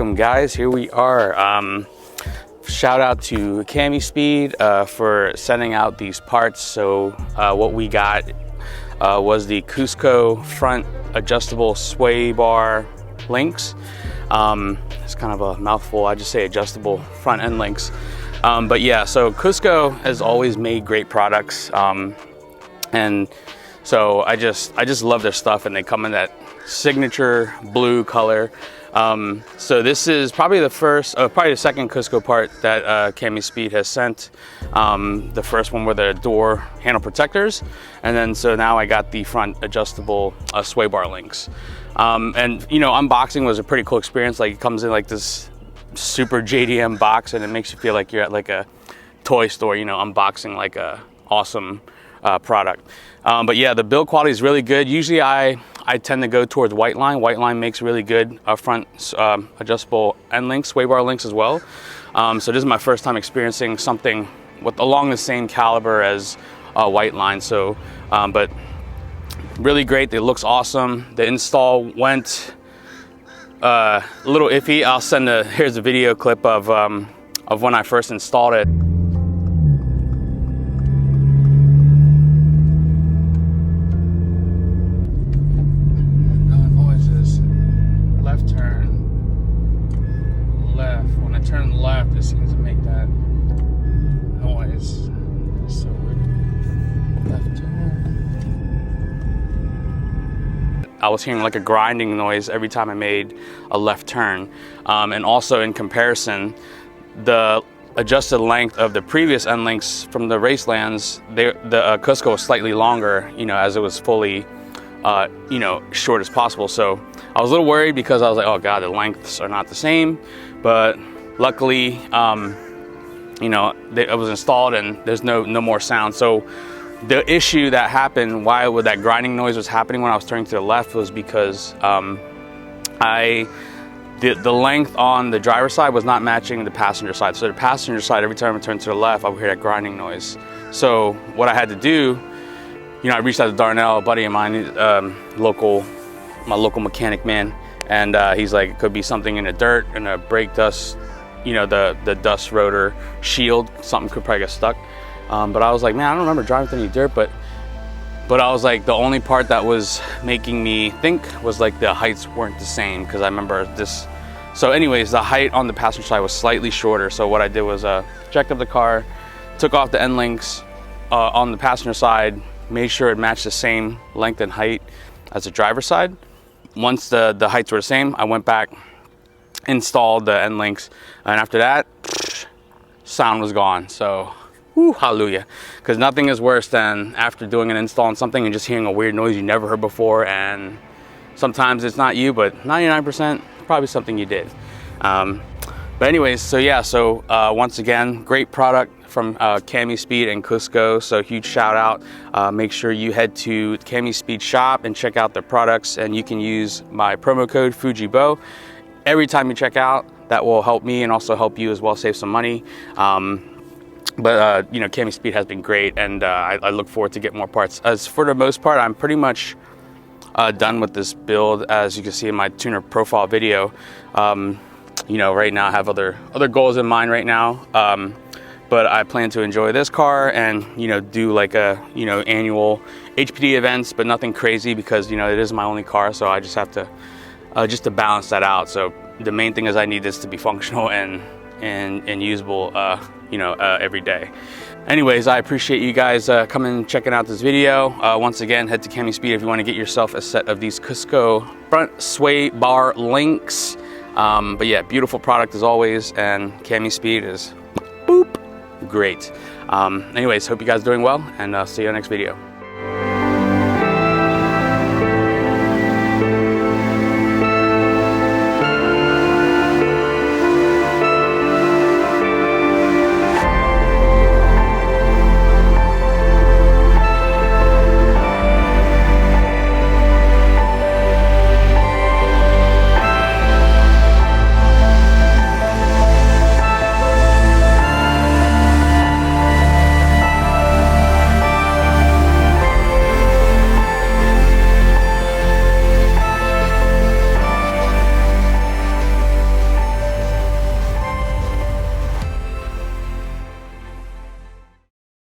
welcome guys. Here we are. Shout out to Kamispeed for sending out these parts. So what we got was the Cusco front adjustable sway bar links. It's kind of a mouthful. I just say adjustable front end links. But yeah, so Cusco has always made great products, and so I just love their stuff, and they come in that signature blue color. So this is probably the second Cusco part that Kamispeed has sent. The first one were the door handle protectors, and then so now I got the front adjustable sway bar links. And you know, unboxing was a pretty cool experience. Like, it comes in like this super JDM box, and it makes you feel like you're at like a toy store, you know, unboxing like a awesome product. But yeah, the build quality is really good. Usually I tend to go towards White Line. White Line makes really good front adjustable end links, sway bar links as well. So this is my first time experiencing something along the same caliber as White Line. So, but really great. It looks awesome. The install went a little iffy. I'll send here's a video clip of when I first installed it. Turn left, it seems to make that noise. That's so weird. Left turn. I was hearing like a grinding noise every time I made a left turn. And also in comparison, the adjusted length of the previous end links from the Racelands, the Cusco was slightly longer, you know, as it was fully you know, short as possible. So I was a little worried because I was like, oh god, the lengths are not the same. But luckily, you know, it was installed and there's no more sound. So the issue that happened, why that grinding noise was happening when I was turning to the left, was because the length on the driver's side was not matching the passenger side. So the passenger side, every time I turned to the left, I would hear that grinding noise. So what I had to do, you know, I reached out to Darnell, a buddy of mine, my local mechanic man, and he's like, it could be something in the dirt and the brake dust, you know, the dust rotor shield, something could probably get stuck. But I was like, man, I don't remember driving through any dirt, but I was like, the only part that was making me think was like the heights weren't the same, because I remember this. So anyways, the height on the passenger side was slightly shorter. So what I did was checked up the car, took off the end links on the passenger side, made sure it matched the same length and height as the driver's side. Once the heights were the same, I went back, installed the end links, and after that, sound was gone. So, whoo, hallelujah. Because nothing is worse than after doing an install on something and just hearing a weird noise you never heard before, and sometimes it's not you, but 99% probably something you did. But anyways, so yeah, so once again, great product from Kamispeed and Cusco, so huge shout out. Make sure you head to Kamispeed shop and check out their products, and you can use my promo code FujiBo every time you check out. That will help me and also help you as well, save some money. But you know, Kamispeed has been great, and I look forward to get more parts. As for the most part, I'm pretty much done with this build, as you can see in my tuner profile video. You know, right now I have other goals in mind right now. But I plan to enjoy this car and, you know, do like you know, annual HPD events, but nothing crazy, because, you know, it is my only car, so I just have to just to balance that out. So the main thing is I need this to be functional and usable, you know, every day. Anyways, I appreciate you guys coming and checking out this video. Once again, head to Kamispeed if you want to get yourself a set of these Cusco front sway bar links. But yeah, beautiful product as always, and Kamispeed is boop great. Anyways, hope you guys are doing well, and see you in the next video.